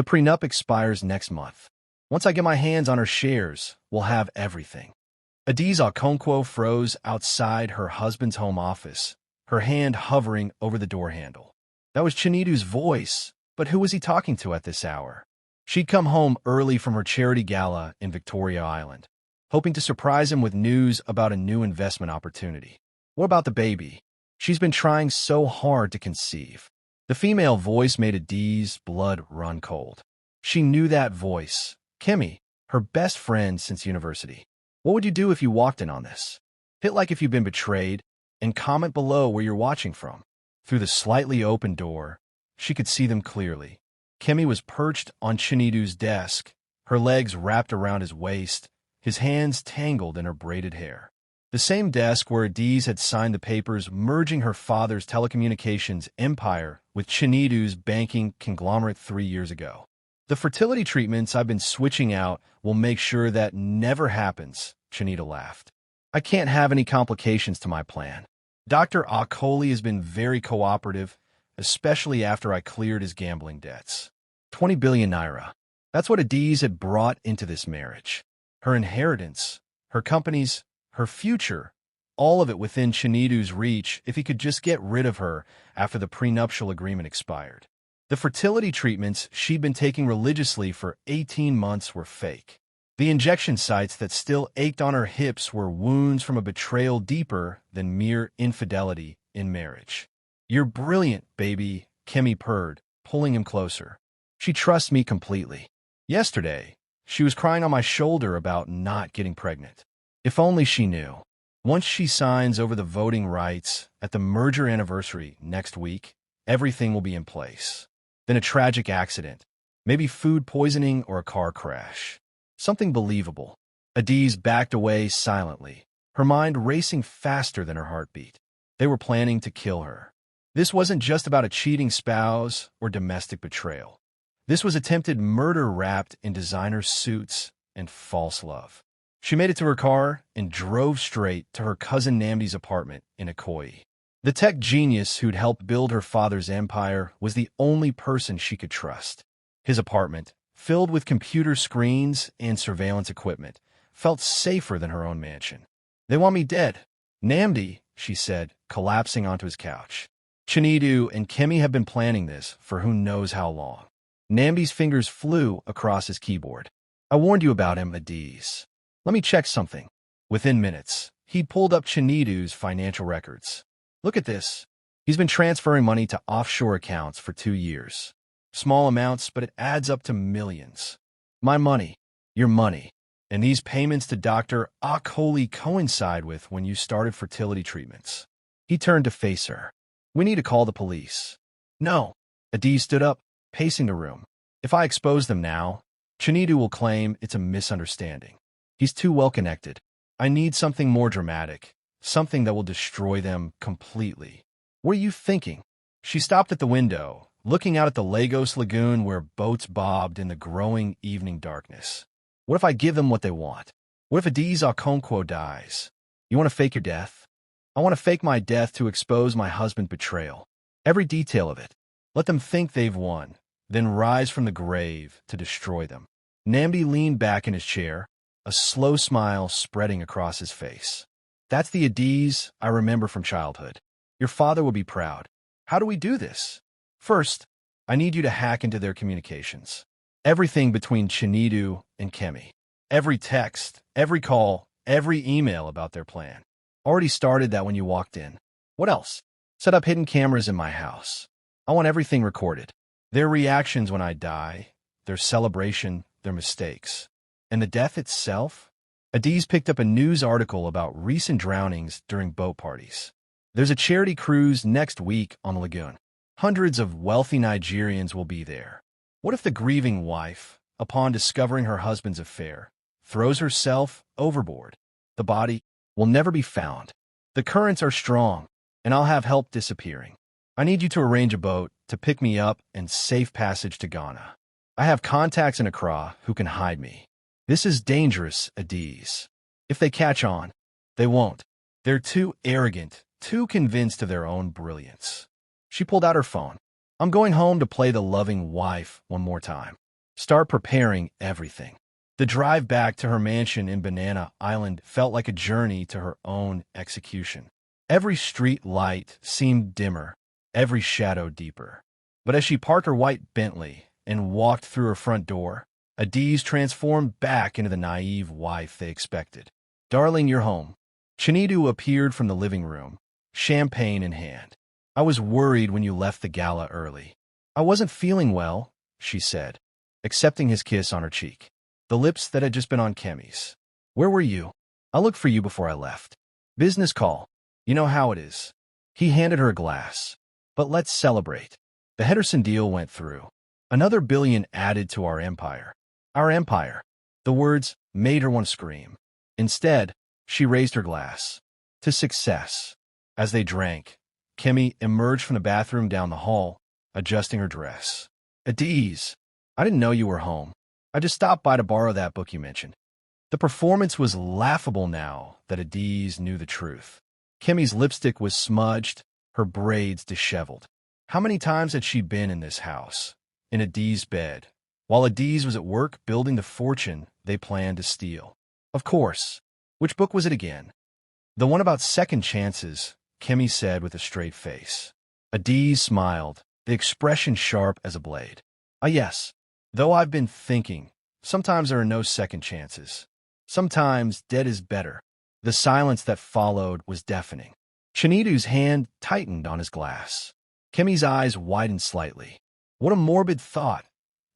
The prenup expires next month. Once I get my hands on her shares, we'll have everything. Adaeze Okonkwo froze outside her husband's home office, her hand hovering over the door handle. That was Chinedu's voice, but who was he talking to at this hour? She'd come home early from her charity gala in Victoria Island, hoping to surprise him with news about a new investment opportunity. What about the baby? She's been trying so hard to conceive. The female voice made Adaeze's blood run cold. She knew that voice. Kemi, her best friend since university. What would you do if you walked in on this? Hit like if you've been betrayed, and comment below where you're watching from. Through the slightly open door, she could see them clearly. Kemi was perched on Chinedu's desk, her legs wrapped around his waist, his hands tangled in her braided hair. The same desk where Adaeze had signed the papers merging her father's telecommunications empire with Chinedu's banking conglomerate 3 years ago. The fertility treatments I've been switching out will make sure that never happens, Chinedu laughed. I can't have any complications to my plan. Dr. Akoli has been very cooperative, especially after I cleared his gambling debts. 20 billion naira. That's what Adaeze had brought into this marriage. Her inheritance, her companies, her future, all of it within Chinedu's reach if he could just get rid of her after the prenuptial agreement expired. The fertility treatments she'd been taking religiously for 18 months were fake. The injection sites that still ached on her hips were wounds from a betrayal deeper than mere infidelity in marriage. You're brilliant, baby, Kemi purred, pulling him closer. She trusts me completely. Yesterday, she was crying on my shoulder about not getting pregnant. If only she knew. Once she signs over the voting rights at the merger anniversary next week, everything will be in place. Then a tragic accident, maybe food poisoning or a car crash. Something believable. Adaeze backed away silently, her mind racing faster than her heartbeat. They were planning to kill her. This wasn't just about a cheating spouse or domestic betrayal. This was attempted murder wrapped in designer suits and false love. She made it to her car and drove straight to her cousin Namdi's apartment in Ikoyi. The tech genius who'd helped build her father's empire was the only person she could trust. His apartment, filled with computer screens and surveillance equipment, felt safer than her own mansion. They want me dead. Namdi, she said, collapsing onto his couch. Chinedu and Kemi have been planning this for who knows how long. Namdi's fingers flew across his keyboard. I warned you about him, Adaeze. Let me check something. Within minutes, he pulled up Chinedu's financial records. Look at this. He's been transferring money to offshore accounts for 2 years. Small amounts, but it adds up to millions. My money, your money, and these payments to Dr. Akoli coincide with when you started fertility treatments. He turned to face her. We need to call the police. No. Adaeze stood up, pacing the room. If I expose them now, Chinedu will claim it's a misunderstanding. He's too well connected. I need something more dramatic, something that will destroy them completely. What are you thinking? She stopped at the window, looking out at the Lagos lagoon where boats bobbed in the growing evening darkness. What if I give them what they want? What if Adaeze Okonkwo dies? You want to fake your death? I want to fake my death to expose my husband's betrayal. Every detail of it. Let them think they've won, then rise from the grave to destroy them. Namdi leaned back in his chair, a slow smile spreading across his face. That's the Adaeze I remember from childhood. Your father will be proud. How do we do this? First, I need you to hack into their communications. Everything between Chinedu and Kemi. Every text, every call, every email about their plan. Already started that when you walked in. What else? Set up hidden cameras in my house. I want everything recorded. Their reactions when I die, their celebration, their mistakes. And the death itself? Adaeze picked up a news article about recent drownings during boat parties. There's a charity cruise next week on the lagoon. Hundreds of wealthy Nigerians will be there. What if the grieving wife, upon discovering her husband's affair, throws herself overboard? The body will never be found. The currents are strong, and I'll have help disappearing. I need you to arrange a boat to pick me up and safe passage to Ghana. I have contacts in Accra who can hide me. This is dangerous, Adaeze. If they catch on, they won't. They're too arrogant, too convinced of their own brilliance. She pulled out her phone. I'm going home to play the loving wife one more time. Start preparing everything. The drive back to her mansion in Banana Island felt like a journey to her own execution. Every street light seemed dimmer, every shadow deeper. But as she parked her white Bentley and walked through her front door, Adaeze transformed back into the naive wife they expected. "Darling, you're home." Chinedu appeared from the living room, champagne in hand. "I was worried when you left the gala early." "I wasn't feeling well," she said, accepting his kiss on her cheek, the lips that had just been on Kemi's. "Where were you? I looked for you before I left." "Business call. You know how it is." He handed her a glass. "But let's celebrate. The Henderson deal went through. Another billion added to our empire." "Our empire." The words made her want to scream. Instead, she raised her glass. "To success." As they drank, Kemi emerged from the bathroom down the hall, adjusting her dress. "Adaeze, I didn't know you were home. I just stopped by to borrow that book you mentioned." The performance was laughable now that Adaeze knew the truth. Kemi's lipstick was smudged, her braids disheveled. How many times had she been in this house, in Adaeze's bed, while Adaeze was at work building the fortune they planned to steal? Of course. Which book was it again? "The one about second chances," Kemi said with a straight face. Adaeze smiled, the expression sharp as a blade. "Ah, yes. Though I've been thinking, sometimes there are no second chances. Sometimes dead is better." The silence that followed was deafening. Chinedu's hand tightened on his glass. Kemi's eyes widened slightly. "What a morbid thought,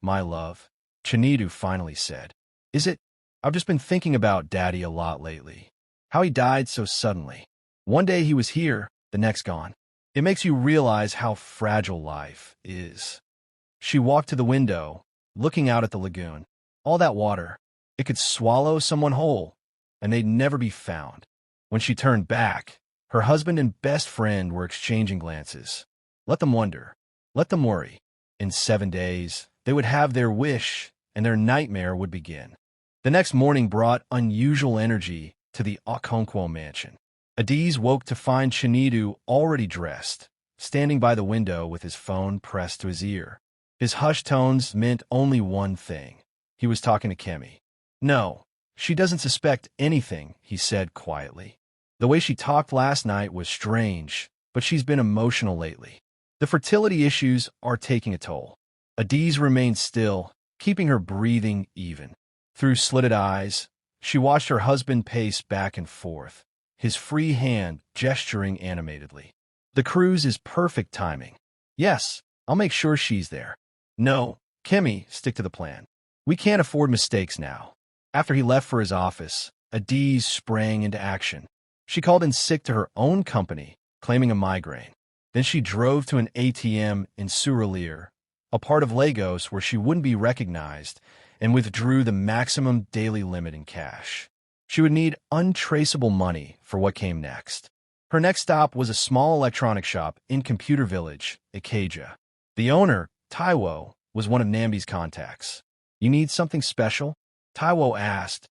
my love," Chinedu finally said. "Is it? I've just been thinking about Daddy a lot lately. How he died so suddenly. One day he was here, the next gone. It makes you realize how fragile life is." She walked to the window, looking out at the lagoon. All that water, it could swallow someone whole, and they'd never be found. When she turned back, her husband and best friend were exchanging glances. Let them wonder. Let them worry. In 7 days, they would have their wish, and their nightmare would begin. The next morning brought unusual energy to the Okonkwo mansion. Adaeze woke to find Chinedu already dressed, standing by the window with his phone pressed to his ear. His hushed tones meant only one thing. He was talking to Kemi. "No, she doesn't suspect anything," he said quietly. "The way she talked last night was strange, but she's been emotional lately. The fertility issues are taking a toll." Adaeze remained still, keeping her breathing even. Through slitted eyes, she watched her husband pace back and forth, his free hand gesturing animatedly. "The cruise is perfect timing." "Yes, I'll make sure she's there." "No, Kemi, stick to the plan. We can't afford mistakes now." After he left for his office, Adaeze sprang into action. She called in sick to her own company, claiming a migraine. Then she drove to an ATM in Surulere, a part of Lagos where she wouldn't be recognized, and withdrew the maximum daily limit in cash. She would need untraceable money for what came next. Her next stop was a small electronic shop in Computer Village, Ikeja. The owner, Taiwo, was one of Namdi's contacts. "You need something special?" Taiwo asked,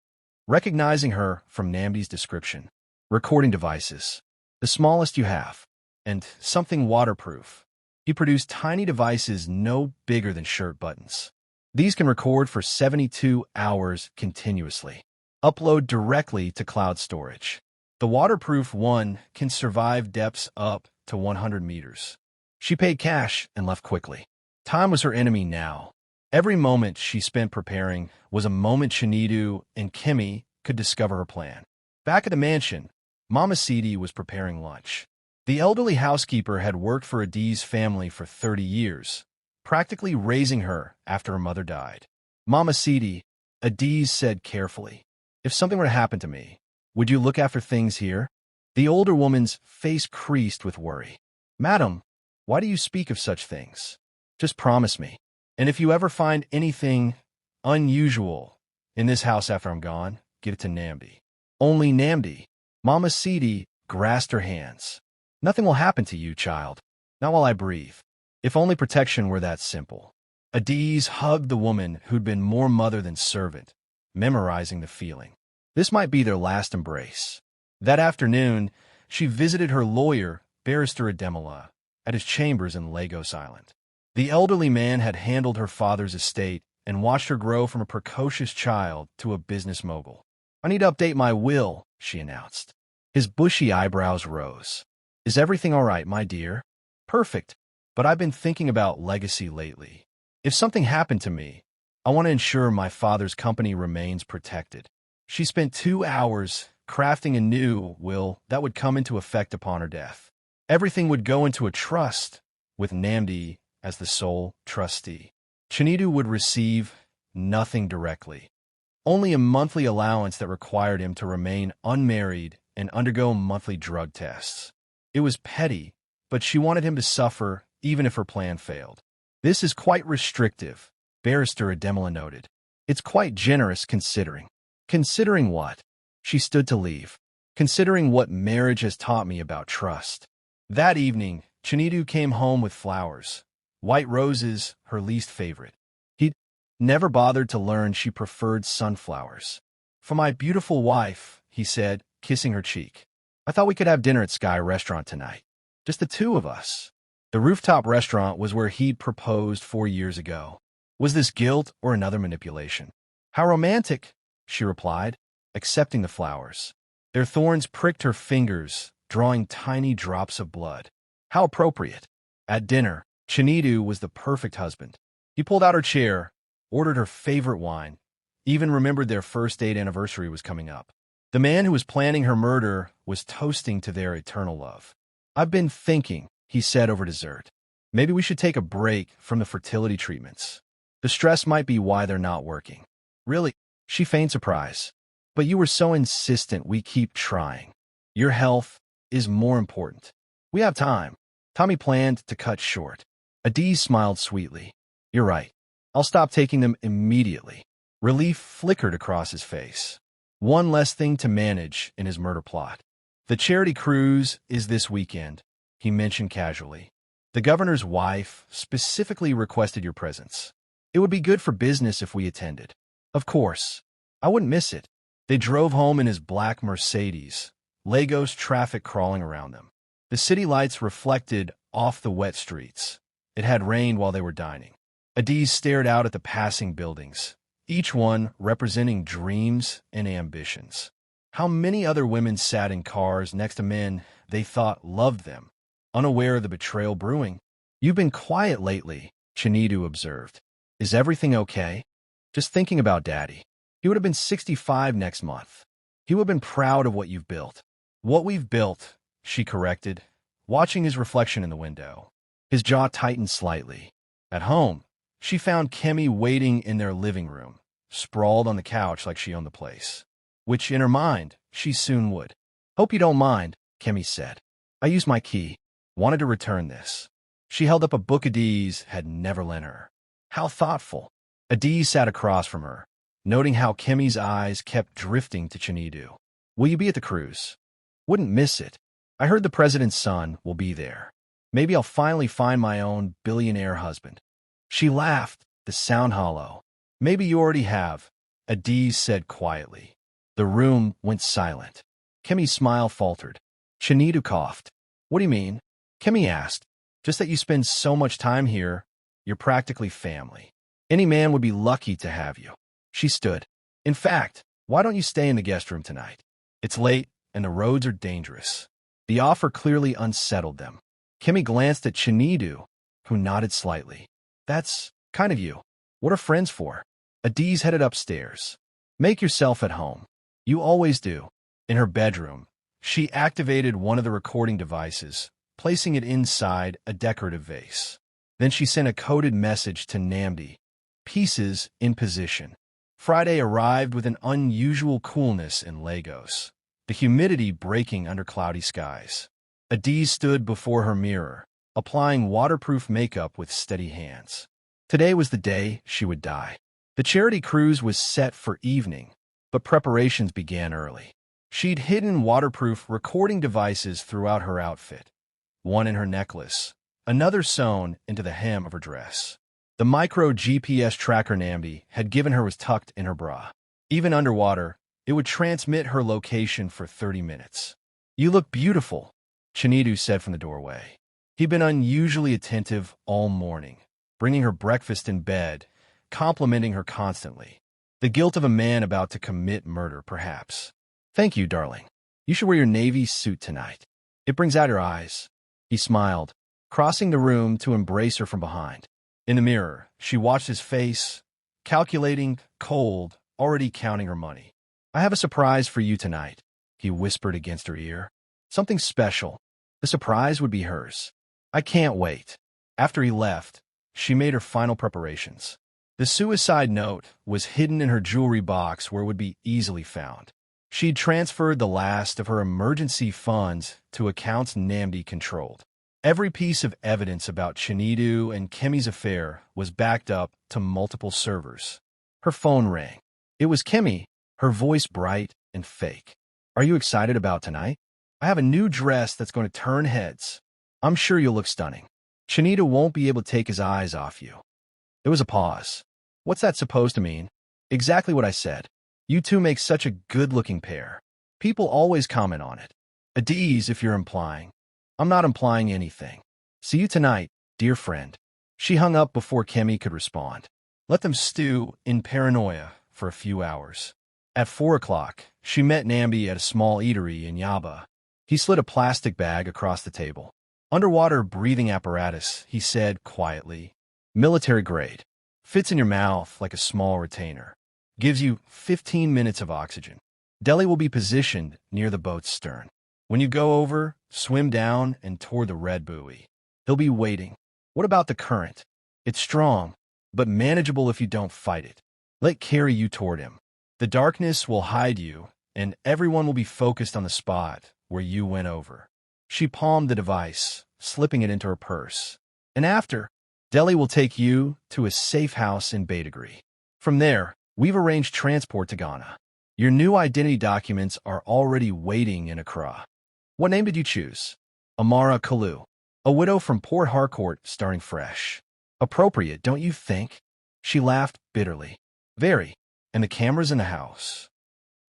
recognizing her from Namdi's description. "Recording devices. The smallest you have. And something waterproof." He produced tiny devices no bigger than shirt buttons. "These can record for 72 hours continuously. Upload directly to cloud storage. The waterproof one can survive depths up to 100 meters." She paid cash and left quickly. Time was her enemy now. Every moment she spent preparing was a moment Chinedu and Kemi could discover her plan. Back at the mansion, Mama Sidi was preparing lunch. The elderly housekeeper had worked for Adaeze's family for 30 years, practically raising her after her mother died. "Mama Sidi," Adaeze said carefully, "if something were to happen to me, would you look after things here?" The older woman's face creased with worry. "Madam, why do you speak of such things? Just promise me. And if you ever find anything unusual in this house after I'm gone, get it to Namdi." "Only Namdi." Mama Sidi grasped her hands. "Nothing will happen to you, child. Not while I breathe. If only protection were that simple." Adaeze hugged the woman who'd been more mother than servant, memorizing the feeling. This might be their last embrace. That afternoon, she visited her lawyer, Barrister Ademola, at his chambers in Lagos Island. The elderly man had handled her father's estate and watched her grow from a precocious child to a business mogul. "I need to update my will," she announced. His bushy eyebrows rose. "Is everything all right, my dear?" "Perfect, but I've been thinking about legacy lately. If something happened to me, I want to ensure my father's company remains protected." She spent 2 hours crafting a new will that would come into effect upon her death. Everything would go into a trust, with Nnamdi as the sole trustee. Chinedu would receive nothing directly, only a monthly allowance that required him to remain unmarried and undergo monthly drug tests. It was petty, but she wanted him to suffer even if her plan failed. "This is quite restrictive," Barrister Ademola noted. "It's quite generous considering." "Considering what?" She stood to leave. "Considering what marriage has taught me about trust." That evening, Chinedu came home with flowers. White roses, her least favorite. He'd never bothered to learn she preferred sunflowers. "For my beautiful wife," he said, kissing her cheek. "I thought we could have dinner at Sky Restaurant tonight. Just the two of us." The rooftop restaurant was where he'd proposed 4 years ago. Was this guilt or another manipulation? "How romantic," she replied, accepting the flowers. Their thorns pricked her fingers, drawing tiny drops of blood. How appropriate. At dinner, Chinedu was the perfect husband. He pulled out her chair, ordered her favorite wine, even remembered their first date anniversary was coming up. The man who was planning her murder was toasting to their eternal love. "I've been thinking," he said over dessert. "Maybe we should take a break from the fertility treatments. The stress might be why they're not working." "Really?" She feigned surprise. "But you were so insistent we keep trying. Your health is more important. We have time." Tommy planned to cut short. Adaeze smiled sweetly. "You're right. I'll stop taking them immediately." Relief flickered across his face. One less thing to manage in his murder plot. "The charity cruise is this weekend," he mentioned casually. "The governor's wife specifically requested your presence. It would be good for business if we attended." "Of course. I wouldn't miss it." They drove home in his black Mercedes, Lagos traffic crawling around them. The city lights reflected off the wet streets. It had rained while they were dining. Adaeze stared out at the passing buildings, each one representing dreams and ambitions. How many other women sat in cars next to men they thought loved them, unaware of the betrayal brewing? "You've been quiet lately," Chinedu observed. "Is everything okay?" "Just thinking about Daddy. He would have been 65 next month. He would have been proud of what you've built." "What we've built," she corrected, watching his reflection in the window. His jaw tightened slightly. At home, she found Kemi waiting in their living room, sprawled on the couch like she owned the place. Which, in her mind, she soon would. "Hope you don't mind," Kemi said. "I used my key. Wanted to return this." She held up a book Adaeze had never lent her. How thoughtful. Adaeze sat across from her, noting how Kemi's eyes kept drifting to Chinedu. "Will you be at the cruise?" "Wouldn't miss it. I heard the president's son will be there. Maybe I'll finally find my own billionaire husband." She laughed, the sound hollow. "Maybe you already have," Adaeze said quietly. The room went silent. Kemi's smile faltered. Chinedu coughed. "What do you mean?" Kemi asked. "Just that you spend so much time here, you're practically family. Any man would be lucky to have you." She stood. "In fact, why don't you stay in the guest room tonight? It's late, and the roads are dangerous." The offer clearly unsettled them. Kemi glanced at Chinedu, who nodded slightly. "That's kind of you. What are friends for?" Adaeze headed upstairs. "Make yourself at home. You always do." In her bedroom, she activated one of the recording devices, placing it inside a decorative vase. Then she sent a coded message to Nnamdi. "Pieces in position." Friday arrived with an unusual coolness in Lagos, the humidity breaking under cloudy skies. Adaeze stood before her mirror, applying waterproof makeup with steady hands. Today was the day she would die. The charity cruise was set for evening, but preparations began early. She'd hidden waterproof recording devices throughout her outfit, one in her necklace, another sewn into the hem of her dress. The micro GPS tracker Nnamdi had given her was tucked in her bra. Even underwater, it would transmit her location for 30 minutes. "You look beautiful," Chinedu said from the doorway. He'd been unusually attentive all morning, bringing her breakfast in bed, complimenting her constantly. The guilt of a man about to commit murder, perhaps. Thank you, darling. You should wear your navy suit tonight. It brings out your eyes. He smiled, crossing the room to embrace her from behind. In the mirror, she watched his face, calculating, cold, already counting her money. I have a surprise for you tonight, he whispered against her ear. Something special. The surprise would be hers. I can't wait. After he left, she made her final preparations. The suicide note was hidden in her jewelry box where it would be easily found. She'd transferred the last of her emergency funds to accounts Nnamdi controlled. Every piece of evidence about Chinedu and Kemi's affair was backed up to multiple servers. Her phone rang. It was Kemi, her voice bright and fake. Are you excited about tonight? I have a new dress that's going to turn heads. I'm sure you'll look stunning. Chinedu won't be able to take his eyes off you. There was a pause. What's that supposed to mean? Exactly what I said. You two make such a good-looking pair. People always comment on it. Adaeze, if you're implying. I'm not implying anything. See you tonight, dear friend. She hung up before Kemi could respond. Let them stew in paranoia for a few hours. At 4 o'clock, she met Nnamdi at a small eatery in Yaba. He slid a plastic bag across the table. Underwater breathing apparatus, he said quietly. Military grade. Fits in your mouth like a small retainer. Gives you 15 minutes of oxygen. Deli will be positioned near the boat's stern. When you go over, swim down and toward the red buoy. He'll be waiting. What about the current? It's strong, but manageable if you don't fight it. Let carry you toward him. The darkness will hide you, and everyone will be focused on the spot where you went over. She palmed the device, slipping it into her purse. And after, Deli will take you to a safe house in Badagry. From there, we've arranged transport to Ghana. Your new identity documents are already waiting in Accra. What name did you choose? Amara Kalu. A widow from Port Harcourt starting fresh. Appropriate, don't you think? She laughed bitterly. Very. And the cameras in the house.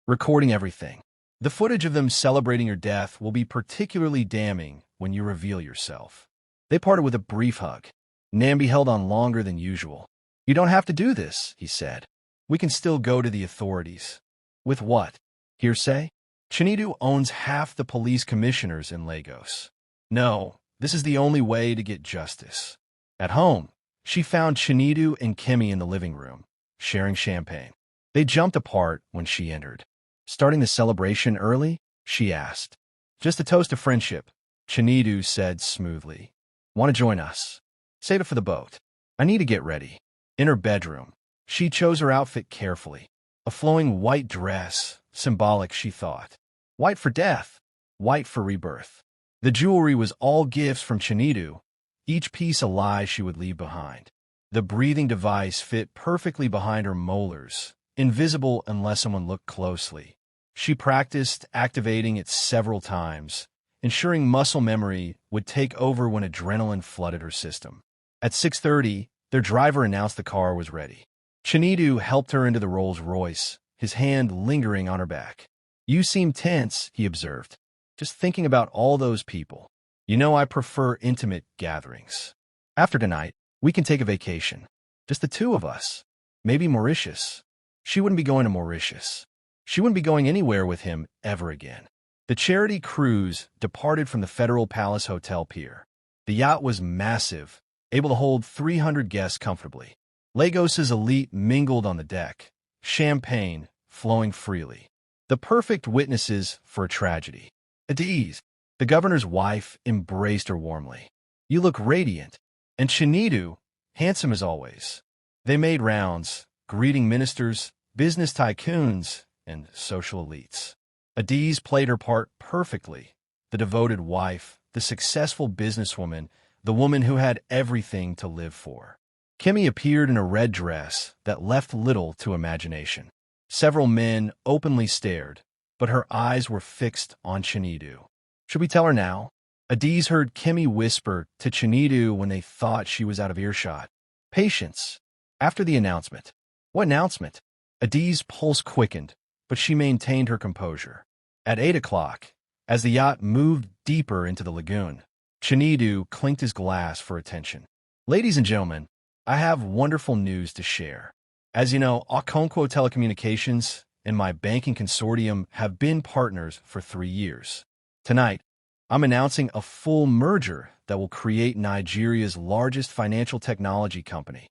Recording everything. The footage of them celebrating your death will be particularly damning when you reveal yourself. They parted with a brief hug. Nnamdi held on longer than usual. You don't have to do this, he said. We can still go to the authorities. With what? Hearsay? Chinedu owns half the police commissioners in Lagos. No, this is the only way to get justice. At home, she found Chinedu and Kemi in the living room, sharing champagne. They jumped apart when she entered. Starting the celebration early? She asked. Just a toast of friendship, Chinedu said smoothly. Want to join us? Save it for the boat. I need to get ready. In her bedroom, she chose her outfit carefully. A flowing white dress, symbolic, she thought. White for death, white for rebirth. The jewelry was all gifts from Chinedu, each piece a lie she would leave behind. The breathing device fit perfectly behind her molars, invisible unless someone looked closely. She practiced activating it several times, ensuring muscle memory would take over when adrenaline flooded her system. At 6:30, their driver announced the car was ready. Chinedu helped her into the Rolls-Royce, his hand lingering on her back. You seem tense, he observed. Just thinking about all those people. You know I prefer intimate gatherings. After tonight, we can take a vacation. Just the two of us. Maybe Mauritius. She wouldn't be going to Mauritius. She wouldn't be going anywhere with him ever again. The charity cruise departed from the Federal Palace Hotel pier. The yacht was massive, able to hold 300 guests comfortably. Lagos's elite mingled on the deck, champagne flowing freely. The perfect witnesses for a tragedy. Adaeze, the governor's wife, embraced her warmly. You look radiant. And Chinedu, handsome as always. They made rounds, greeting ministers, business tycoons, and social elites. Adaeze played her part perfectly. The devoted wife, the successful businesswoman, the woman who had everything to live for. Kemi appeared in a red dress that left little to imagination. Several men openly stared, but her eyes were fixed on Chinedu. Should we tell her now? Adaeze heard Kemi whisper to Chinedu when they thought she was out of earshot. Patience. After the announcement. What announcement? Adaeze's pulse quickened, but she maintained her composure. At 8 o'clock, as the yacht moved deeper into the lagoon, Chinedu clinked his glass for attention. Ladies and gentlemen, I have wonderful news to share. As you know, Okonkwo Telecommunications and my banking consortium have been partners for 3 years. Tonight, I'm announcing a full merger that will create Nigeria's largest financial technology company.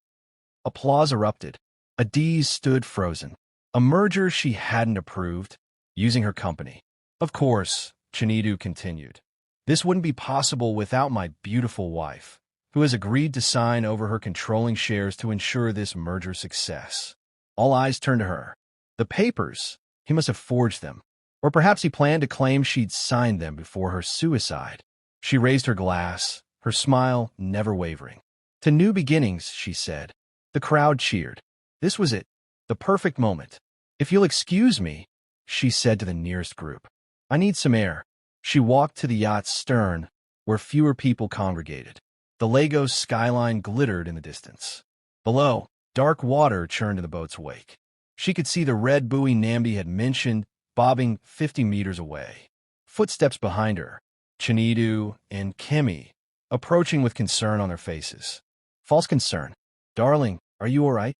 Applause erupted. Adaeze stood frozen. A merger she hadn't approved, using her company. Of course, Chinedu continued. This wouldn't be possible without my beautiful wife, who has agreed to sign over her controlling shares to ensure this merger success. All eyes turned to her. The papers, he must have forged them. Or perhaps he planned to claim she'd signed them before her suicide. She raised her glass, her smile never wavering. To new beginnings, she said. The crowd cheered. This was it, the perfect moment. If you'll excuse me, she said to the nearest group. I need some air. She walked to the yacht's stern, where fewer people congregated. The Lagos skyline glittered in the distance. Below, dark water churned in the boat's wake. She could see the red buoy Namdi had mentioned bobbing 50 meters away. Footsteps behind her, Chinedu and Kemi, approaching with concern on their faces. False concern. Darling, are you all right?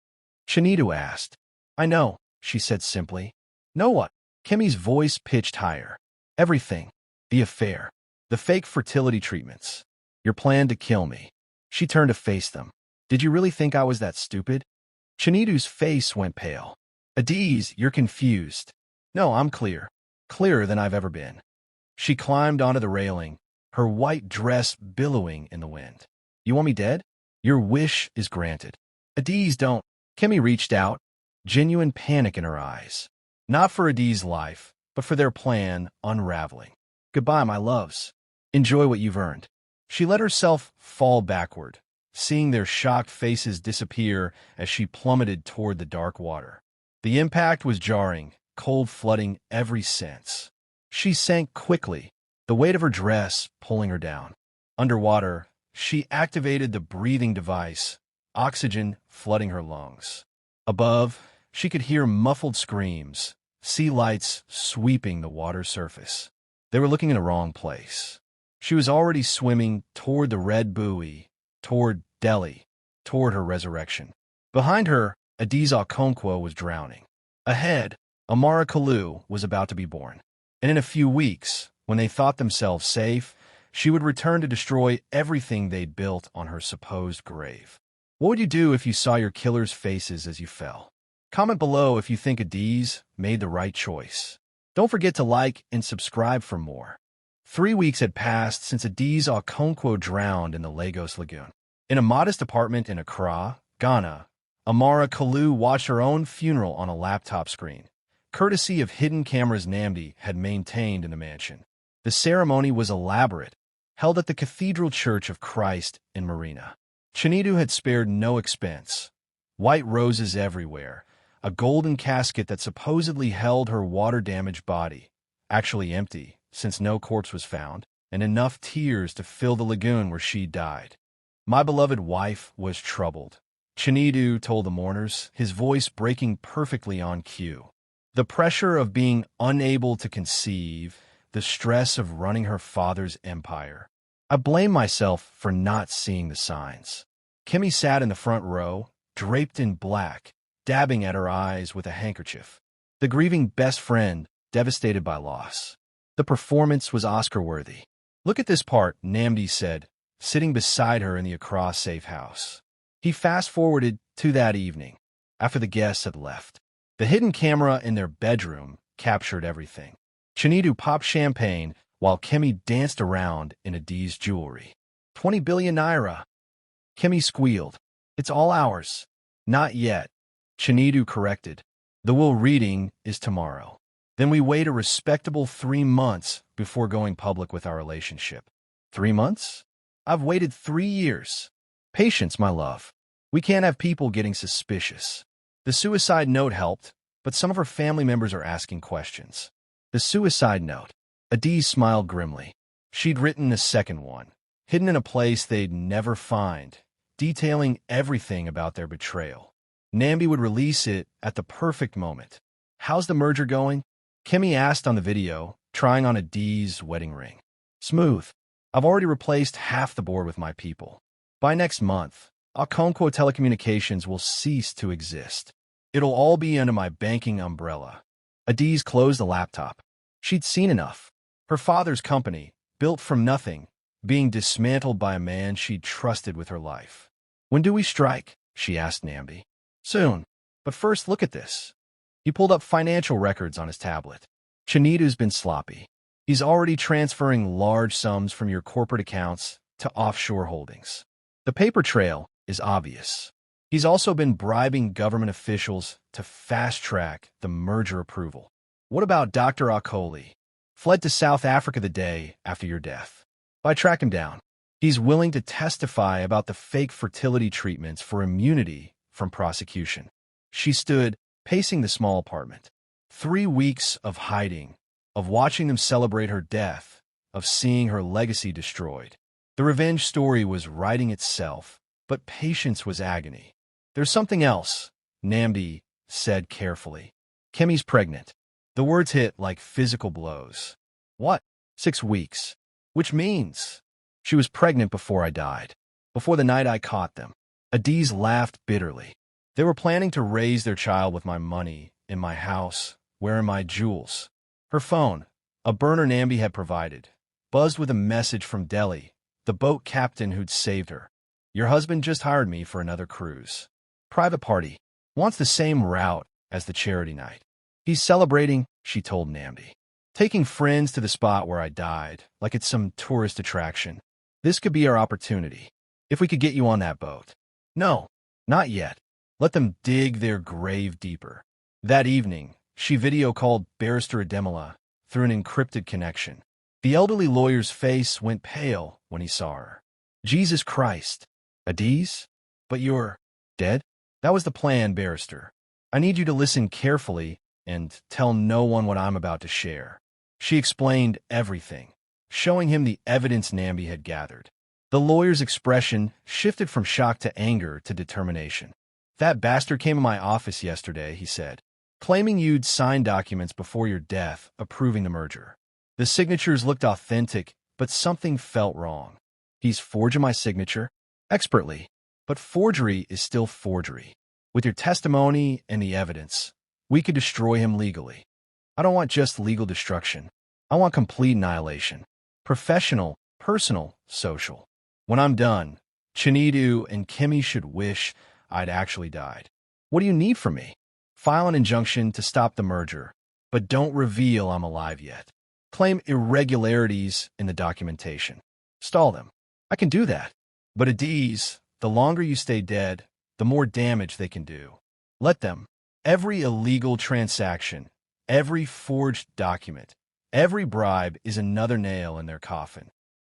Chinedu asked. I know, she said simply. Know what? Kemi's voice pitched higher. Everything. The affair. The fake fertility treatments. Your plan to kill me. She turned to face them. Did you really think I was that stupid? Chinedu's face went pale. Adaeze, you're confused. No, I'm clear. Clearer than I've ever been. She climbed onto the railing, her white dress billowing in the wind. You want me dead? Your wish is granted. Adaeze, don't. Kemi reached out, genuine panic in her eyes. Not for Adaeze's life, but for their plan unraveling. Goodbye, my loves. Enjoy what you've earned. She let herself fall backward, seeing their shocked faces disappear as she plummeted toward the dark water. The impact was jarring, cold flooding every sense. She sank quickly, the weight of her dress pulling her down. Underwater, she activated the breathing device, oxygen flooding her lungs. Above, she could hear muffled screams, sea lights sweeping the water's surface. They were looking in the wrong place. She was already swimming toward the red buoy, toward Delhi, toward her resurrection. Behind her, Adaeze Okonkwo was drowning. Ahead, Amara Kalu was about to be born. And in a few weeks, when they thought themselves safe, she would return to destroy everything they'd built on her supposed grave. What would you do if you saw your killer's faces as you fell? Comment below if you think Adaeze made the right choice. Don't forget to like and subscribe for more. 3 weeks had passed since Adaeze Okonkwo drowned in the Lagos Lagoon. In a modest apartment in Accra, Ghana, Amara Kalu watched her own funeral on a laptop screen, courtesy of hidden cameras Namdi had maintained in the mansion. The ceremony was elaborate, held at the Cathedral Church of Christ in Marina. Chinedu had spared no expense. White roses everywhere, a golden casket that supposedly held her water-damaged body, actually empty since no corpse was found, and enough tears to fill the lagoon where she died. My beloved wife was troubled. Chinedu told the mourners, his voice breaking perfectly on cue. The pressure of being unable to conceive, the stress of running her father's empire. I blame myself for not seeing the signs. Kemi sat in the front row, draped in black, dabbing at her eyes with a handkerchief. The grieving best friend, devastated by loss. The performance was Oscar-worthy. Look at this part, Namdi said, sitting beside her in the Accra safe house. He fast-forwarded to that evening, after the guests had left. The hidden camera in their bedroom captured everything. Chinedu popped champagne while Kemi danced around in Adaeze's jewelry. 20 billion naira. Kemi squealed. It's all ours. Not yet. Chinedu corrected. The will reading is tomorrow. Then we wait a respectable 3 months before going public with our relationship. 3 months? I've waited 3 years. Patience, my love. We can't have people getting suspicious. The suicide note helped, but some of her family members are asking questions. The suicide note. Adaeze smiled grimly. She'd written a second one, hidden in a place they'd never find, detailing everything about their betrayal. Namdi would release it at the perfect moment. How's the merger going? Kemi asked on the video, trying on Adaeze's wedding ring. Smooth. I've already replaced half the board with my people. By next month, Okonkwo Telecommunications will cease to exist. It'll all be under my banking umbrella. Adaeze closed the laptop. She'd seen enough. Her father's company, built from nothing, being dismantled by a man she'd trusted with her life. "When do we strike?" she asked Nambi. "Soon. But first, look at this." He pulled up financial records on his tablet. Chinedu's been sloppy. He's already transferring large sums from your corporate accounts to offshore holdings. The paper trail is obvious. He's also been bribing government officials to fast-track the merger approval. What about Dr. Okoli? Fled to South Africa the day after your death. I tracked him down. He's willing to testify about the fake fertility treatments for immunity from prosecution. She stood, pacing the small apartment. 3 weeks of hiding, of watching them celebrate her death, of seeing her legacy destroyed. The revenge story was writing itself, but patience was agony. "There's something else," Nambi said carefully. "Kemi's pregnant." The words hit like physical blows. "What?" 6 weeks. Which means she was pregnant before I died, before the night I caught them. Adaeze laughed bitterly. They were planning to raise their child with my money, in my house, wearing my jewels. Her phone, a burner Nambi had provided, buzzed with a message from Delhi, the boat captain who'd saved her. "Your husband just hired me for another cruise. Private party. Wants the same route as the charity night. He's celebrating," she told Nambi. "Taking friends to the spot where I died, like it's some tourist attraction. This could be our opportunity. If we could get you on that boat." "No, not yet. Let them dig their grave deeper." That evening, she video-called Barrister Ademola through an encrypted connection. The elderly lawyer's face went pale when he saw her. "Jesus Christ. Adaeze? But you're dead?" "That was the plan, Barrister. I need you to listen carefully and tell no one what I'm about to share." She explained everything, showing him the evidence Nambi had gathered. The lawyer's expression shifted from shock to anger to determination. "That bastard came in my office yesterday," he said, "claiming you'd signed documents before your death approving the merger. The signatures looked authentic, but something felt wrong. He's forging my signature expertly, but forgery is still forgery. With your testimony and the evidence, we could destroy him legally. I don't want just legal destruction. I want complete annihilation. Professional, personal, social. When I'm done, Chinedu and Kemi should wish I'd actually died. What do you need from me? File an injunction to stop the merger, but don't reveal I'm alive yet. Claim irregularities in the documentation. Stall them. I can do that. But Adaeze, the longer you stay dead, the more damage they can do. Let them. Every illegal transaction, every forged document, every bribe is another nail in their coffin."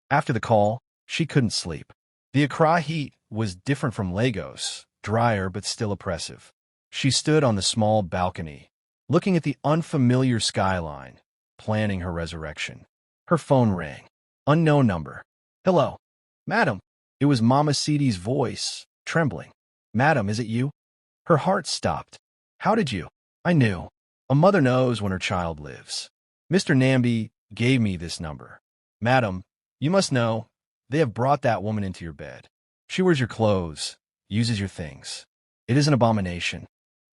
After the call, she couldn't sleep. The Accra heat was different from Lagos, drier but still oppressive. She stood on the small balcony, looking at the unfamiliar skyline, planning her resurrection. Her phone rang. Unknown number. "Hello. Madam." It was Mama Sidi's voice, trembling. "Madam, is it you?" Her heart stopped. "How did you?" "I knew. A mother knows when her child lives. Mr. Nambi gave me this number. Madam, you must know, they have brought that woman into your bed. She wears your clothes, uses your things. It is an abomination."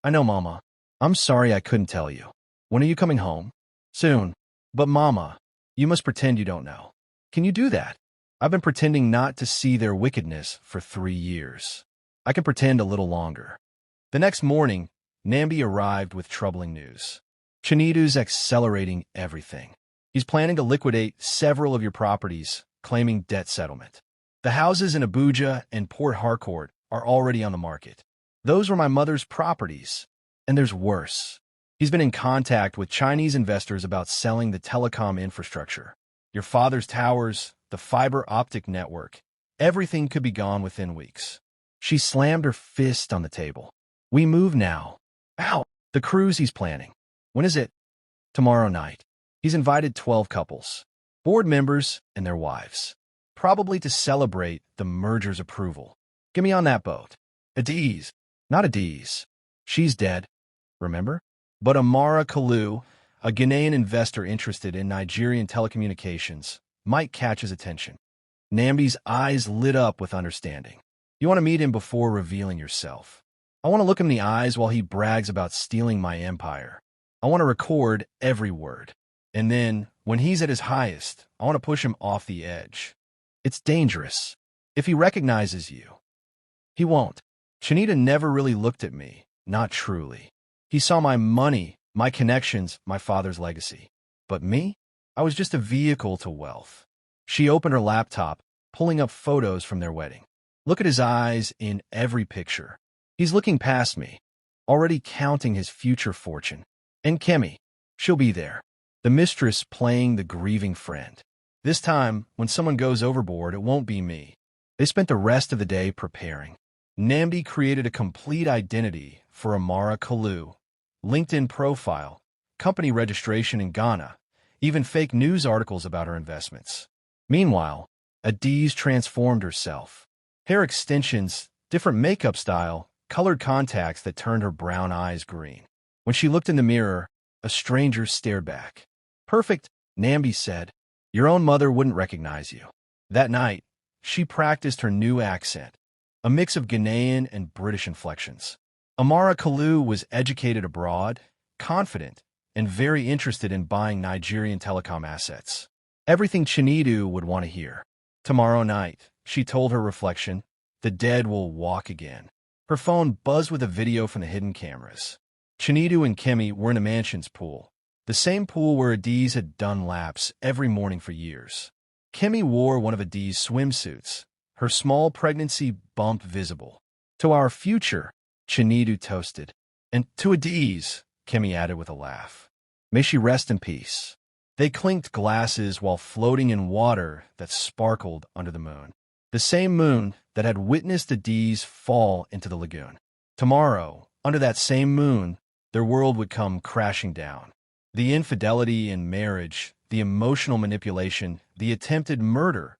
"I know, Mama. I'm sorry I couldn't tell you. When are you coming home?" "Soon. But Mama, you must pretend you don't know." "Can you do that?" "I've been pretending not to see their wickedness for 3 years. I can pretend a little longer." The next morning, Nambi arrived with troubling news. "Chinedu's accelerating everything. He's planning to liquidate several of your properties, claiming debt settlement. The houses in Abuja and Port Harcourt are already on the market. Those were my mother's properties. And there's worse. He's been in contact with Chinese investors about selling the telecom infrastructure. Your father's towers, the fiber optic network. Everything could be gone within weeks." She slammed her fist on the table. "We move now." "Ow! The cruise he's planning. When is it?" "Tomorrow night. He's invited 12 couples, board members and their wives, probably to celebrate the merger's approval. Get me on that boat." "Adaeze." "Not Adaeze. She's dead. Remember? But Amara Kalu, a Ghanaian investor interested in Nigerian telecommunications, might catch his attention." Nambi's eyes lit up with understanding. You want to meet him before revealing yourself. I want to look him in the eyes while he brags about stealing my empire. I want to record every word. And then, when he's at his highest, I want to push him off the edge. It's dangerous. If he recognizes you, he won't. Chinedu never really looked at me, not truly. He saw my money, my connections, my father's legacy. But me? I was just a vehicle to wealth. She opened her laptop, pulling up photos from their wedding. Look at his eyes in every picture. He's looking past me, already counting his future fortune. And Kemi, she'll be there. The mistress playing the grieving friend. This time, when someone goes overboard, it won't be me. They spent the rest of the day preparing. Nnamdi created a complete identity for Amara Kalu, LinkedIn profile, company registration in Ghana, even fake news articles about her investments. Meanwhile, Adaeze transformed herself. Hair extensions, different makeup style, colored contacts that turned her brown eyes green. When she looked in the mirror, a stranger stared back. Perfect, Nnamdi said. Your own mother wouldn't recognize you. That night, she practiced her new accent, a mix of Ghanaian and British inflections. Amara Kalu was educated abroad, confident, and very interested in buying Nigerian telecom assets. Everything Chinedu would want to hear. Tomorrow night, she told her reflection, the dead will walk again. Her phone buzzed with a video from the hidden cameras. Chinedu and Kemi were in a mansion's pool, the same pool where Adaeze had done laps every morning for years. Kemi wore one of Adaeze's swimsuits, her small pregnancy bump visible. To our future, Chinedu toasted. And to Adaeze, Kemi added with a laugh. May she rest in peace. They clinked glasses while floating in water that sparkled under the moon. The same moon that had witnessed Adaeze fall into the lagoon. Tomorrow, under that same moon, their world would come crashing down. The infidelity in marriage, the emotional manipulation, the attempted murder,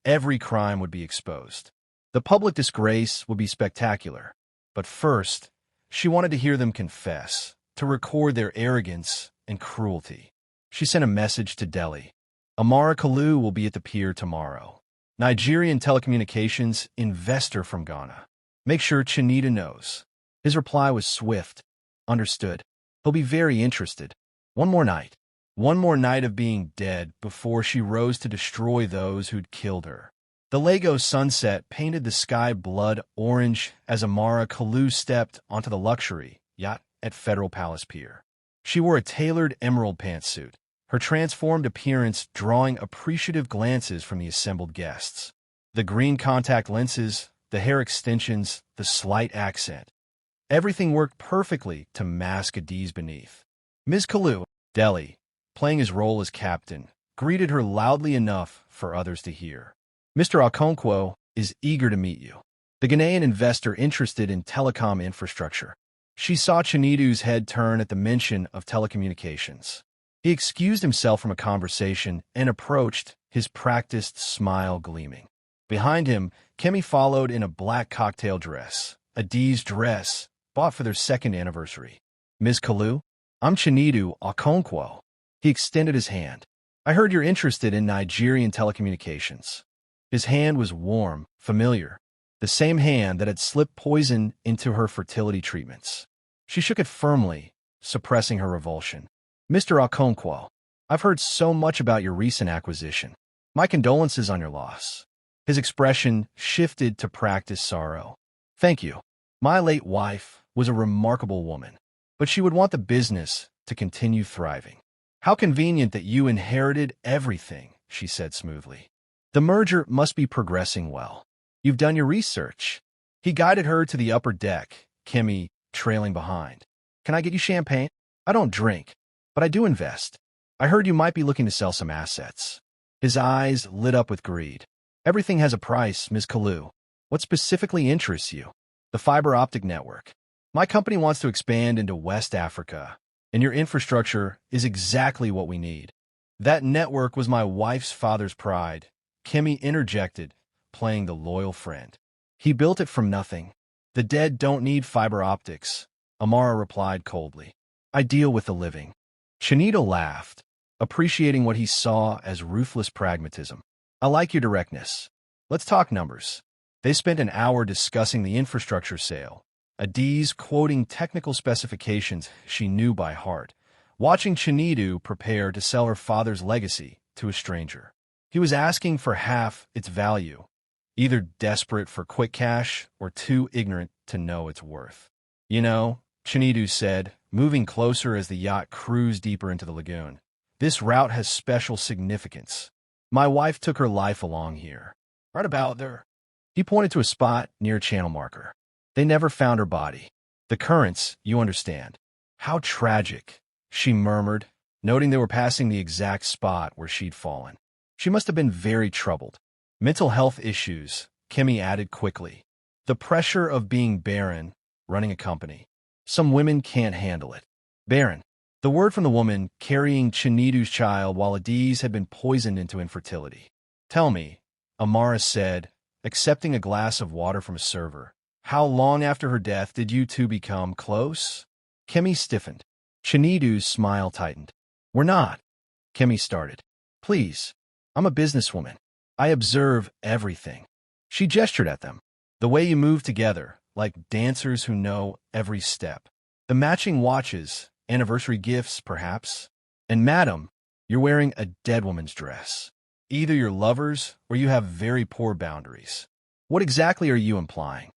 every crime would be exposed. The public disgrace would be spectacular. But first, she wanted to hear them confess, to record their arrogance and cruelty. She sent a message to Delhi. Amara Kalu will be at the pier tomorrow. Nigerian telecommunications investor from Ghana. Make sure Chinedu knows. His reply was swift. Understood. He'll be very interested. One more night. One more night of being dead before she rose to destroy those who'd killed her. The Lagos sunset painted the sky blood orange as Amara Kalu stepped onto the luxury yacht at Federal Palace Pier. She wore a tailored emerald pantsuit, her transformed appearance drawing appreciative glances from the assembled guests. The green contact lenses, the hair extensions, the slight accent. Everything worked perfectly to mask Adaeze beneath. Ms. Kalu, Delhi, playing his role as captain, greeted her loudly enough for others to hear. Mr. Okonkwo is eager to meet you. The Ghanaian investor interested in telecom infrastructure. She saw Chinedu's head turn at the mention of telecommunications. He excused himself from a conversation and approached, his practiced smile gleaming. Behind him, Kemi followed in a black cocktail dress, Adaeze's dress, bought for their second anniversary. Ms. Kalu, I'm Chinedu Okonkwo. He extended his hand. I heard you're interested in Nigerian telecommunications. His hand was warm, familiar, the same hand that had slipped poison into her fertility treatments. She shook it firmly, suppressing her revulsion. Mr. Okonkwo, I've heard so much about your recent acquisition. My condolences on your loss. His expression shifted to practiced sorrow. Thank you. My late wife was a remarkable woman, but she would want the business to continue thriving. How convenient that you inherited everything, she said smoothly. The merger must be progressing well. You've done your research. He guided her to the upper deck, Kemi trailing behind. Can I get you champagne? I don't drink, but I do invest. I heard you might be looking to sell some assets. His eyes lit up with greed. Everything has a price, Ms. Kalu. What specifically interests you? The fiber optic network. My company wants to expand into West Africa, and your infrastructure is exactly what we need. That network was my wife's father's pride, Kemi interjected, playing the loyal friend. He built it from nothing. The dead don't need fiber optics, Amara replied coldly. I deal with the living. Chinedu laughed, appreciating what he saw as ruthless pragmatism. I like your directness. Let's talk numbers. They spent an hour discussing the infrastructure sale, Adaeze quoting technical specifications she knew by heart, watching Chinedu prepare to sell her father's legacy to a stranger. He was asking for half its value, either desperate for quick cash or too ignorant to know its worth. You know, Chinedu said, moving closer as the yacht cruised deeper into the lagoon, this route has special significance. My wife took her life along here. Right about there. He pointed to a spot near a channel marker. They never found her body. The currents, you understand. How tragic, she murmured, noting they were passing the exact spot where she'd fallen. She must have been very troubled. Mental health issues, Kemi added quickly. The pressure of being barren, running a company. Some women can't handle it. Barren. The word from the woman carrying Chinedu's child while Adaeze had been poisoned into infertility. Tell me, Amara said, accepting a glass of water from a server. How long after her death did you two become close? Kemi stiffened. Chinedu's smile tightened. We're not. Kemi started. Please. I'm a businesswoman. I observe everything. She gestured at them. The way you move together, like dancers who know every step. The matching watches, anniversary gifts, perhaps. And madam, you're wearing a dead woman's dress. Either you're lovers or you have very poor boundaries. What exactly are you implying?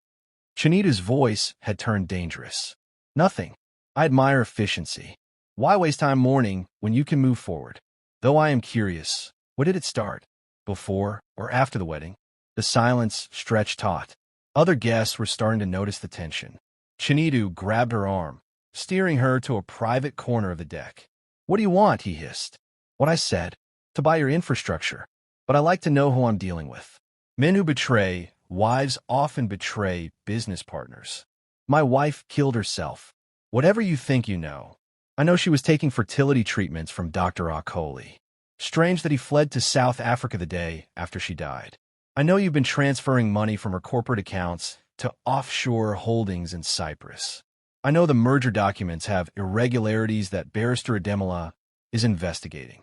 Chinedu's voice had turned dangerous. Nothing. I admire efficiency. Why waste time mourning when you can move forward? Though I am curious, what did it start? Before or after the wedding? The silence stretched taut. Other guests were starting to notice the tension. Chinedu grabbed her arm, steering her to a private corner of the deck. What do you want? He hissed. What I said. To buy your infrastructure. But I like to know who I'm dealing with. Men who betray, wives often betray business partners. My wife killed herself. Whatever you think you know. I know she was taking fertility treatments from Dr. Okonkwo. Strange that he fled to South Africa the day after she died. I know you've been transferring money from her corporate accounts to offshore holdings in Cyprus. I know the merger documents have irregularities that Barrister Ademola is investigating.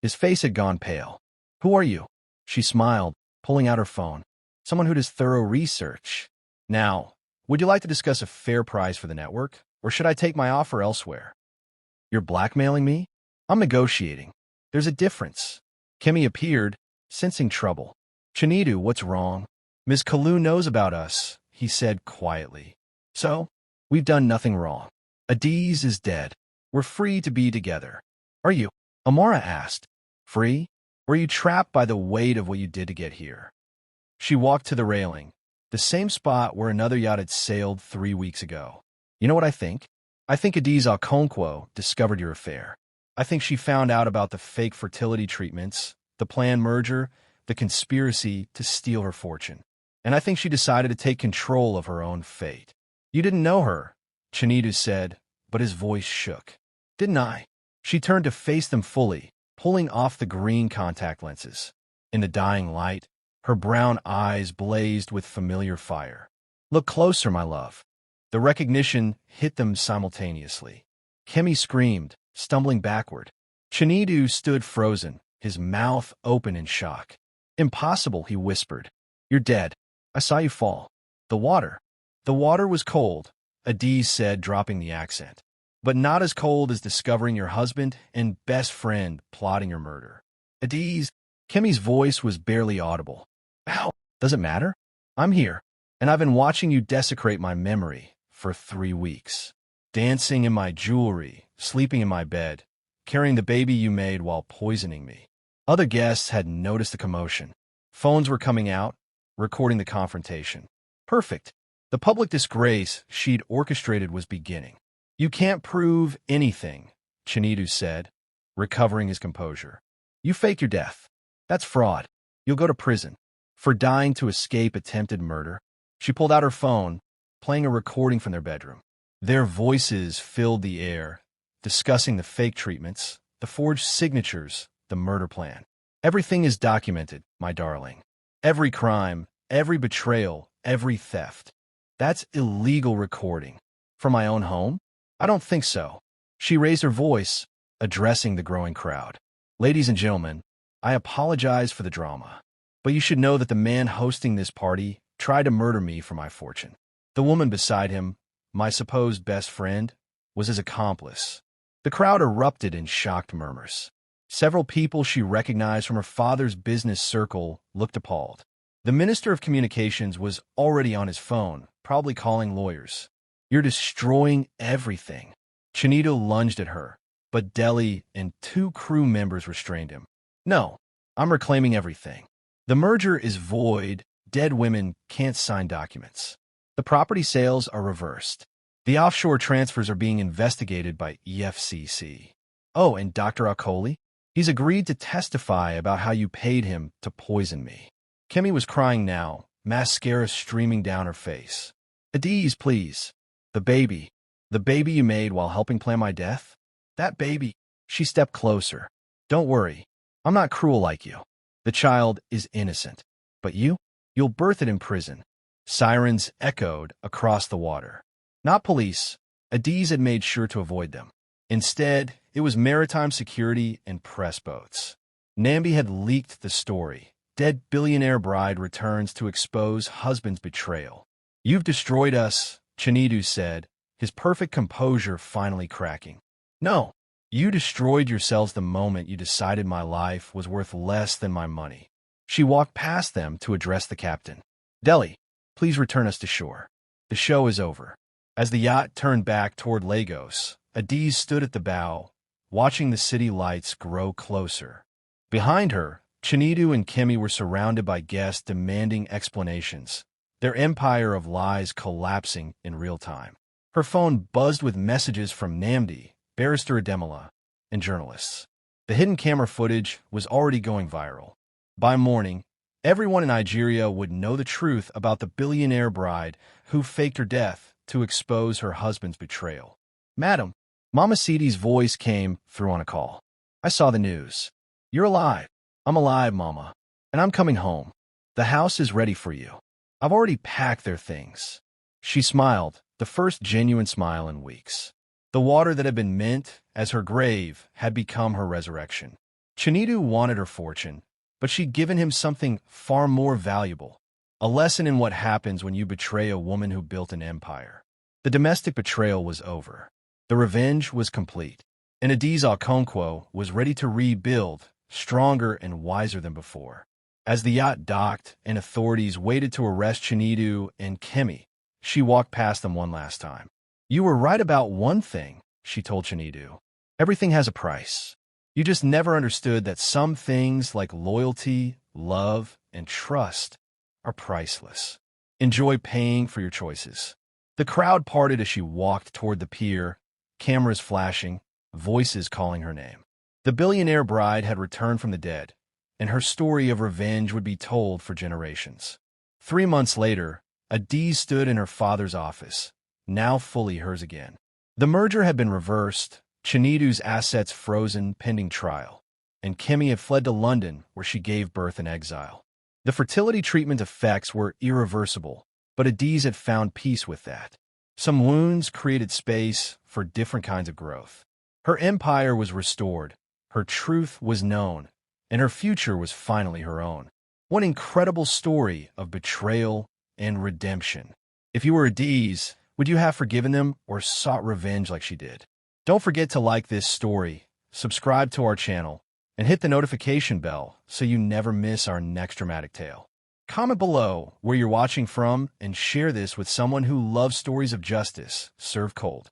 His face had gone pale. Who are you? She smiled, pulling out her phone. Someone who does thorough research. Now, would you like to discuss a fair price for the network, or should I take my offer elsewhere? You're blackmailing me? I'm negotiating. There's a difference. Kemi appeared, sensing trouble. Chinedu, what's wrong? Ms. Kalu knows about us, he said quietly. So, we've done nothing wrong. Adaeze is dead. We're free to be together. Are you? Amara asked. Free? Or are you trapped by the weight of what you did to get here? She walked to the railing, the same spot where another yacht had sailed 3 weeks ago. You know what I think? I think Adaeze Okonkwo discovered your affair. I think she found out about the fake fertility treatments, the planned merger, the conspiracy to steal her fortune. And I think she decided to take control of her own fate. You didn't know her, Chinedu said, but his voice shook. Didn't I? She turned to face them fully, pulling off the green contact lenses. In the dying light, her brown eyes blazed with familiar fire. Look closer, my love. The recognition hit them simultaneously. Kemi screamed, stumbling backward. Chinedu stood frozen, his mouth open in shock. Impossible, he whispered. You're dead. I saw you fall. The water. The water was cold, Adaeze said, dropping the accent. But not as cold as discovering your husband and best friend plotting your murder. Adaeze, Kemi's voice was barely audible. Ow, does it matter? I'm here, and I've been watching you desecrate my memory for 3 weeks. Dancing in my jewelry, sleeping in my bed, carrying the baby you made while poisoning me. Other guests had noticed the commotion. Phones were coming out, recording the confrontation. Perfect. The public disgrace she'd orchestrated was beginning. You can't prove anything, Chinedu said, recovering his composure. You faked your death. That's fraud. You'll go to prison. For dying to escape attempted murder. She pulled out her phone, playing a recording from their bedroom. Their voices filled the air, discussing the fake treatments, the forged signatures, the murder plan. Everything is documented, my darling. Every crime, every betrayal, every theft. That's illegal recording. From my own home? I don't think so. She raised her voice, addressing the growing crowd. Ladies and gentlemen, I apologize for the drama. But you should know that the man hosting this party tried to murder me for my fortune. The woman beside him, my supposed best friend, was his accomplice. The crowd erupted in shocked murmurs. Several people she recognized from her father's business circle looked appalled. The Minister of Communications was already on his phone, probably calling lawyers. "You're destroying everything." Chinedu lunged at her, but Deli and 2 crew members restrained him. "No, I'm reclaiming everything. The merger is void. Dead women can't sign documents. The property sales are reversed. The offshore transfers are being investigated by EFCC. Oh, and Dr. Okoli? He's agreed to testify about how you paid him to poison me." Kemi was crying now, mascara streaming down her face. "Adaeze, please. The baby you made while helping plan my death? That baby." She stepped closer. "Don't worry. I'm not cruel like you. The child is innocent. But you'll birth it in prison." Sirens echoed across the water. Not police. Adaeze had made sure to avoid them. Instead, it was maritime security and press boats. Nambi had leaked the story. Dead billionaire bride returns to expose husband's betrayal. "You've destroyed us," Chinedu said, his perfect composure finally cracking. "No, you destroyed yourselves the moment you decided my life was worth less than my money." She walked past them to address the captain. "Deli, please return us to shore. The show is over." As the yacht turned back toward Lagos, Adaeze stood at the bow, watching the city lights grow closer. Behind her, Chinedu and Kemi were surrounded by guests demanding explanations, their empire of lies collapsing in real time. Her phone buzzed with messages from Namdi, Barrister Ademola, and journalists. The hidden camera footage was already going viral. By morning, everyone in Nigeria would know the truth about the billionaire bride who faked her death to expose her husband's betrayal. "Madam," Mama Sidi's voice came through on a call. "I saw the news. You're alive." "I'm alive, Mama, and I'm coming home. The house is ready for you. I've already packed their things." She smiled, the first genuine smile in weeks. The water that had been meant as her grave had become her resurrection. Chinedu wanted her fortune, but she'd given him something far more valuable, a lesson in what happens when you betray a woman who built an empire. The domestic betrayal was over. The revenge was complete, and Adaeze Okonkwo was ready to rebuild, stronger and wiser than before. As the yacht docked and authorities waited to arrest Chinedu and Kemi, she walked past them one last time. "You were right about one thing," she told Chinedu. "Everything has a price. You just never understood that some things like loyalty, love, and trust are priceless. Enjoy paying for your choices." The crowd parted as she walked toward the pier, cameras flashing, voices calling her name. The billionaire bride had returned from the dead, and her story of revenge would be told for generations. 3 months later, Adaeze stood in her father's office, now fully hers again. The merger had been reversed, Chinedu's assets frozen pending trial, and Kemi had fled to London, where she gave birth in exile. The fertility treatment effects were irreversible, but Adaeze had found peace with that. Some wounds created space for different kinds of growth. Her empire was restored, her truth was known, and her future was finally her own. What an incredible story of betrayal and redemption. If you were Adaeze, would you have forgiven them or sought revenge like she did? Don't forget to like this story, subscribe to our channel, and hit the notification bell so you never miss our next dramatic tale. Comment below where you're watching from and share this with someone who loves stories of justice served cold.